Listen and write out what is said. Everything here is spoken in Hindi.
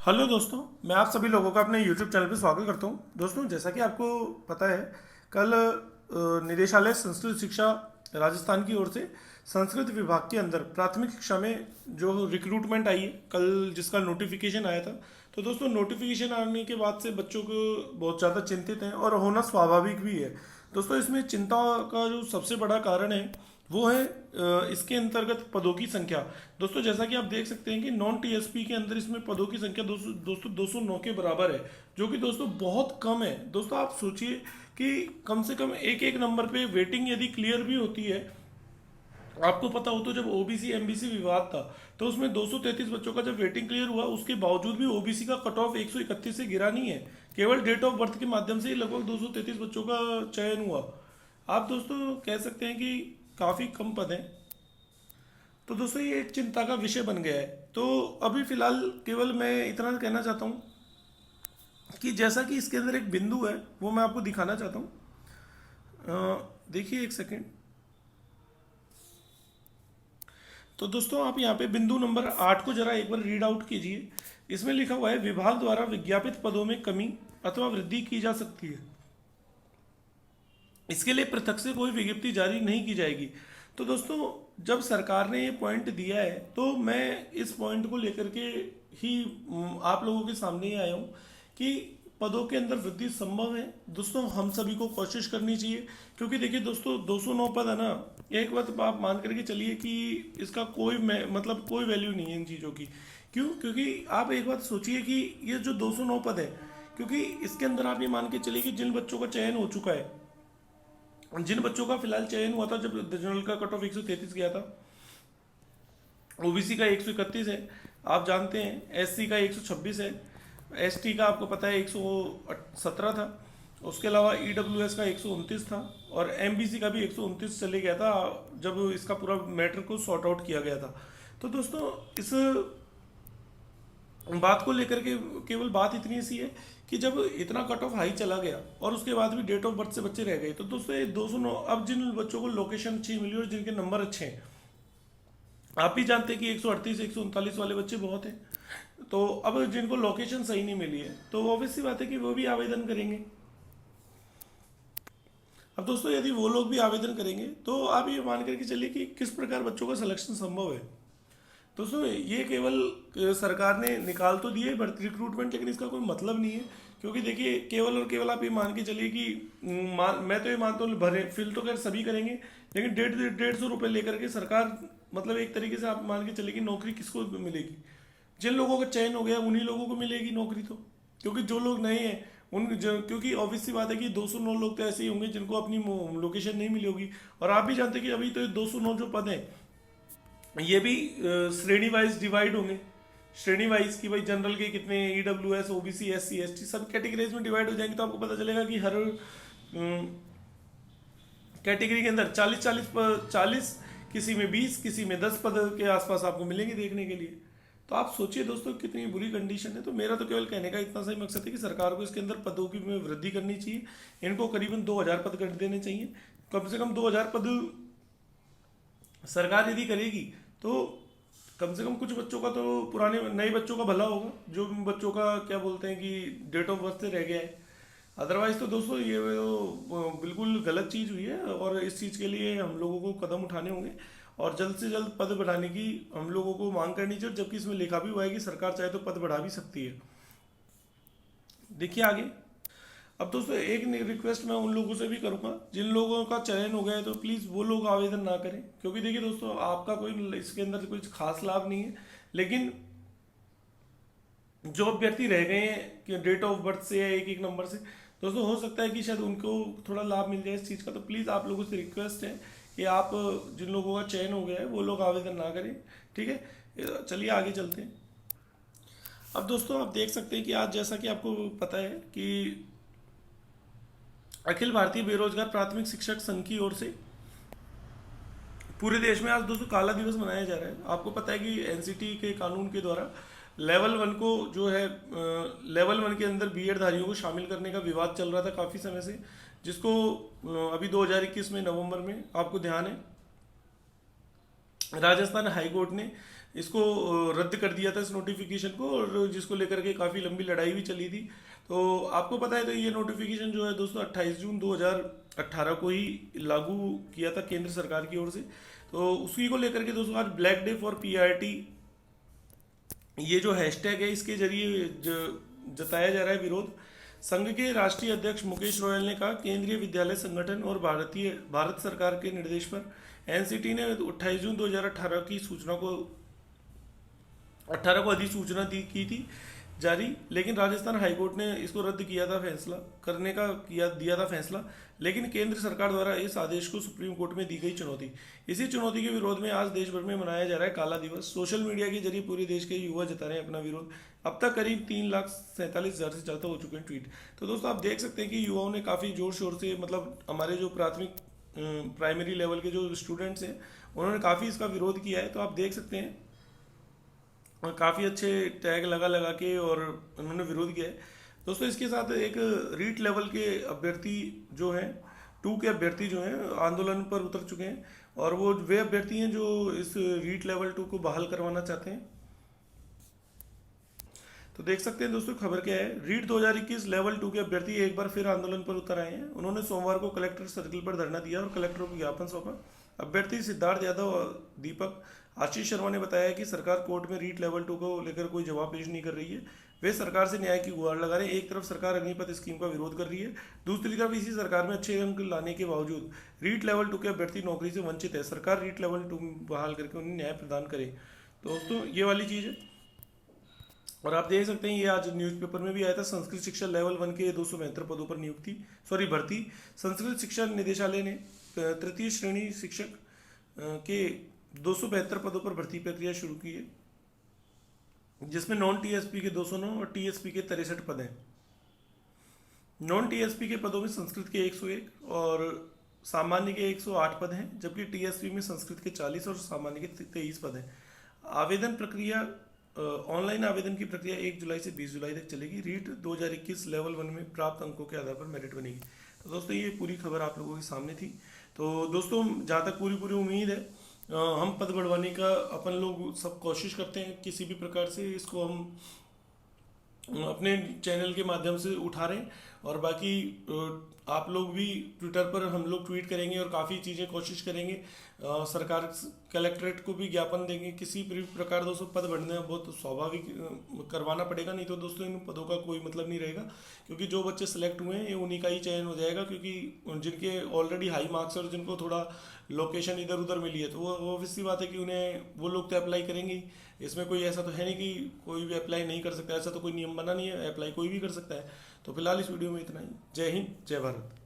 हेलो दोस्तों, मैं आप सभी लोगों का अपने YouTube चैनल पर स्वागत करता हूं। दोस्तों, जैसा कि आपको पता है, कल निदेशालय संस्कृत शिक्षा राजस्थान की ओर से संस्कृत विभाग के अंदर प्राथमिक शिक्षा में जो रिक्रूटमेंट आई है, कल जिसका नोटिफिकेशन आया था। तो दोस्तों, नोटिफिकेशन आने के बाद से बच्चों को बहुत ज़्यादा चिंतित हैं और होना स्वाभाविक भी है। दोस्तों, इसमें चिंता का जो सबसे बड़ा कारण है वो है इसके अंतर्गत पदों की संख्या। दोस्तों, जैसा कि आप देख सकते हैं कि नॉन टीएसपी के अंदर इसमें पदों की संख्या दोस्तों 209 के बराबर है, जो कि दोस्तों बहुत कम है। दोस्तों, आप सोचिए कि कम से कम एक एक नंबर पे वेटिंग यदि क्लियर भी होती है। आपको पता हो तो जब ओबीसी एमबीसी विवाद था, तो उसमें 233 बच्चों का जब वेटिंग क्लियर हुआ, उसके बावजूद भी ओबीसी का कट ऑफ 131 से गिरा नहीं है। केवल डेट ऑफ बर्थ के माध्यम से ही लगभग 233 बच्चों का चयन हुआ। आप दोस्तों कह सकते हैं कि काफ़ी कम पद हैं। तो दोस्तों, ये एक चिंता का विषय बन गया है। तो अभी फिलहाल केवल मैं इतना कहना चाहता हूँ कि जैसा कि इसके अंदर एक बिंदु है, वो मैं आपको दिखाना चाहता हूँ। देखिए एक सेकेंड। तो दोस्तों, आप यहाँ पे बिंदु नंबर 8 को जरा एक बार रीड आउट कीजिए। इसमें लिखा हुआ है, विभाग द्वारा विज्ञापित पदों में कमी अथवा वृद्धि की जा सकती है। इसके लिए पृथक से कोई विज्ञप्ति जारी नहीं की जाएगी। तो दोस्तों, जब सरकार ने ये पॉइंट दिया है, तो मैं इस पॉइंट को लेकर के ही आप लोगों के सामने ही आया हूँ कि पदों के अंदर वृद्धि संभव है। दोस्तों, हम सभी को कोशिश करनी चाहिए, क्योंकि देखिए दोस्तों, 209 पद है ना। एक बात आप मान करके चलिए कि इसका कोई मतलब कोई वैल्यू नहीं है इन चीज़ों की। क्यों? क्योंकि आप एक बात सोचिए कि ये जो 209 पद है, क्योंकि इसके अंदर आप ये मान के चलिए कि जिन बच्चों का चयन हो चुका है, जिन बच्चों का फिलहाल चयन हुआ था, जब जनरल का कट ऑफ 133 गया था, ओबीसी का 131 है, आप जानते हैं, एससी का 126 है, एसटी का आपको पता है 117 था, उसके अलावा ईडब्ल्यूएस का 129 था, और एमबीसी का भी 129 चले गया था जब इसका पूरा मैटर को सॉर्ट आउट किया गया था। तो दोस्तों, इस बात को लेकर के केवल बात इतनी सी है कि जब इतना कट ऑफ हाई चला गया और उसके बाद भी डेट ऑफ बर्थ से बच्चे रह गए, तो दोस्तों ये 209, अब जिन बच्चों को लोकेशन अच्छी मिली और जिनके नंबर अच्छे हैं, आप भी जानते हैं कि 138 139 वाले बच्चे बहुत हैं। तो अब जिनको लोकेशन सही नहीं मिली है, तो ऑब्वियस सी बात है कि वो भी आवेदन करेंगे। अब दोस्तों, यदि वो लोग भी आवेदन करेंगे, तो आप ये मान करके चलिए कि किस प्रकार बच्चों का सिलेक्शन संभव है। दोस्तों, ये केवल सरकार ने निकाल तो दिए भर्ती रिक्रूटमेंट, लेकिन इसका कोई मतलब नहीं है। क्योंकि देखिए, केवल और केवल आप ये मान के चलिए कि मैं तो ये मानता हूँ भरे फिल तो खैर सभी करेंगे, लेकिन 150 लेकर के सरकार, मतलब एक तरीके से आप मान के चलिए कि नौकरी किसको मिलेगी? जिन लोगों का चयन हो गया उन्हीं लोगों को मिलेगी नौकरी। तो क्योंकि जो लोग नए हैं क्योंकि ऑब्वियस सी बात है कि 209 लोग तो ऐसे ही होंगे जिनको अपनी लोकेशन नहीं मिली होगी। और आप भी जानते हैं कि अभी तो 209 जो पद हैं, ये भी श्रेणी वाइज डिवाइड होंगे। श्रेणी वाइज की भाई जनरल के कितने, ईडब्ल्यूएस ओबीसी एससी एसटी सब कैटेगरीज में डिवाइड हो जाएंगे। तो आपको पता चलेगा कि हर कैटेगरी के अंदर 40 किसी में 20, किसी में 10 पद के आसपास आपको मिलेंगे देखने के लिए। तो आप सोचिए दोस्तों, कितनी बुरी कंडीशन है। तो मेरा तो केवल कहने का इतना सही मकसद है कि सरकार को इसके अंदर पदों की में वृद्धि करनी चाहिए। इनको करीबन 2000 पद कर देने चाहिए। कम से कम 2000 पद सरकार यदि करेगी, तो कम से कम कुछ बच्चों का तो पुराने नए बच्चों का भला होगा, जो बच्चों का क्या बोलते हैं कि डेट ऑफ बर्थ से रह गया है। अदरवाइज तो दोस्तों ये तो बिल्कुल गलत चीज़ हुई है, और इस चीज़ के लिए हम लोगों को कदम उठाने होंगे और जल्द से जल्द पद बढ़ाने की हम लोगों को मांग करनी चाहिए। जबकि इसमें लिखा भी हुआ है कि सरकार चाहे तो पद बढ़ा भी सकती है। देखिए आगे। अब दोस्तों, एक रिक्वेस्ट मैं उन लोगों से भी करूंगा जिन लोगों का चयन हो गया है, तो प्लीज़ वो लोग आवेदन ना करें। क्योंकि देखिए दोस्तों, आपका कोई इसके अंदर कुछ खास लाभ नहीं है, लेकिन जो अभ्यर्थी रह गए हैं कि डेट ऑफ बर्थ से या एक एक नंबर से, दोस्तों हो सकता है कि शायद उनको थोड़ा लाभ मिल जाए इस चीज़ का। तो प्लीज़ आप लोगों से रिक्वेस्ट है कि आप जिन लोगों का चयन हो गया है वो लोग आवेदन ना करें। ठीक है, चलिए आगे चलते हैं। अब दोस्तों, आप देख सकते हैं कि आज जैसा कि आपको पता है कि अखिल भारतीय बेरोजगार प्राथमिक शिक्षक संघ की ओर से पूरे देश में आज दोस्तों काला दिवस मनाया जा रहा है। आपको पता है कि एनसीटी के कानून के द्वारा लेवल 1 को जो है, लेवल 1 के अंदर बीएड धारियों को शामिल करने का विवाद चल रहा था काफ़ी समय से, जिसको अभी 2021 में नवंबर में, आपको ध्यान है, राजस्थान हाई कोर्ट ने इसको रद्द कर दिया था इस नोटिफिकेशन को, और जिसको लेकर के काफ़ी लंबी लड़ाई भी चली थी। तो आपको पता है तो ये नोटिफिकेशन जो है दोस्तों 28 जून 2018 को ही लागू किया था केंद्र सरकार की ओर से। तो उसी को लेकर के दोस्तों आज ब्लैक डे फॉर पीआरटी, ये जो हैशटैग है इसके जरिए जताया जा रहा है विरोध। संघ के राष्ट्रीय अध्यक्ष मुकेश रॉयल ने कहा, केंद्रीय विद्यालय संगठन और भारत सरकार के निर्देश पर एनसीटी ने 28 जून 2018 की सूचना को 18 को अधिसूचना की थी जारी, लेकिन राजस्थान हाईकोर्ट ने इसको रद्द किया था, फैसला करने का दिया था फैसला। लेकिन केंद्र सरकार द्वारा इस आदेश को सुप्रीम कोर्ट में दी गई चुनौती। इसी चुनौती के विरोध में आज देश भर में मनाया जा रहा है काला दिवस। सोशल मीडिया के जरिए पूरे देश के युवा जता रहे हैं अपना विरोध। अब तक करीब 3,47,000 से ज़्यादा हो चुके हैं ट्वीट। तो दोस्तों आप देख सकते हैं कि युवाओं ने काफ़ी जोर शोर से, मतलब हमारे जो प्राइमरी लेवल के जो स्टूडेंट्स हैं उन्होंने काफ़ी इसका विरोध किया है। तो आप देख सकते हैं और काफ़ी अच्छे टैग लगा के और उन्होंने विरोध किया है। दोस्तों इसके साथ एक रीट लेवल के अभ्यर्थी जो हैं, 2 के अभ्यर्थी जो हैं आंदोलन पर उतर चुके हैं, और वो वे अभ्यर्थी हैं जो इस रीट लेवल 2 को बहाल करवाना चाहते हैं। तो देख सकते हैं दोस्तों खबर क्या है। रीट 2021 लेवल 2 के अभ्यर्थी एक बार फिर आंदोलन पर उतर आए हैं। उन्होंने सोमवार को कलेक्टर सर्किल पर धरना दिया और कलेक्टर को ज्ञापन सौंपा। अभ्यर्थी सिद्धार्थ यादव और दीपक आशीष शर्मा ने बताया कि सरकार कोर्ट में रीट लेवल 2 को लेकर कोई जवाब पेश नहीं कर रही है। वे सरकार से न्याय की गुहार लगा रहे हैं। एक तरफ सरकार अग्निपथ स्कीम का विरोध कर रही है, दूसरी तरफ इसी सरकार में अच्छे अंक लाने के बावजूद रीट लेवल 2 के अभ्यर्थी नौकरी से वंचित है। सरकार रीट लेवल 2 बहाल करके उन्हें न्याय प्रदान करे। तो दोस्तों ये वाली चीज़ है। और आप देख सकते हैं ये आज न्यूज़पेपर में भी आया था, संस्कृत शिक्षा लेवल 1 के 272 पदों पर भर्ती। संस्कृत शिक्षा निदेशालय ने तृतीय श्रेणी शिक्षक के 272 पदों पर भर्ती प्रक्रिया शुरू की है, जिसमें नॉन टीएसपी के 209 और टीएसपी के 63 पद हैं। नॉन टीएसपी के पदों में संस्कृत के 101 और सामान्य के 108 पद हैं, जबकि टीएसपी में संस्कृत के 40 और सामान्य के 23 पद हैं। आवेदन प्रक्रिया, ऑनलाइन आवेदन की प्रक्रिया 1 जुलाई से 20 जुलाई तक चलेगी। रीट 2021 लेवल 1 में प्राप्त अंकों के आधार पर मेरिट बनेगी। तो दोस्तों ये पूरी खबर आप लोगों के सामने थी। तो दोस्तों जहाँ तक पूरी उम्मीद है, हम पद बढ़वाने का अपन लोग सब कोशिश करते हैं, किसी भी प्रकार से इसको हम अपने चैनल के माध्यम से उठा रहे हैं। और बाकी आप लोग भी ट्विटर पर हम लोग ट्वीट करेंगे और काफ़ी चीज़ें कोशिश करेंगे। सरकार कलेक्ट्रेट को भी ज्ञापन देंगे। किसी भी प्रकार दोस्तों पद बढ़ने बहुत स्वाभाविक करवाना पड़ेगा, नहीं तो दोस्तों इन पदों का कोई मतलब नहीं रहेगा, क्योंकि जो बच्चे सेलेक्ट हुए हैं ये उन्हीं का ही चयन हो जाएगा, क्योंकि जिनके ऑलरेडी हाई मार्क्स और जिनको थोड़ा लोकेशन इधर उधर मिली है तो वो ऑब्वियस सी बात है कि उन्हें वो लोग तो अप्लाई करेंगे ही। इसमें कोई ऐसा तो है नहीं कि कोई भी अप्लाई नहीं कर सकता, ऐसा तो कोई नियम बना नहीं है, अप्लाई कोई भी कर सकता है। तो फिलहाल इस वीडियो में इतना ही। जय हिंद, जय भारत।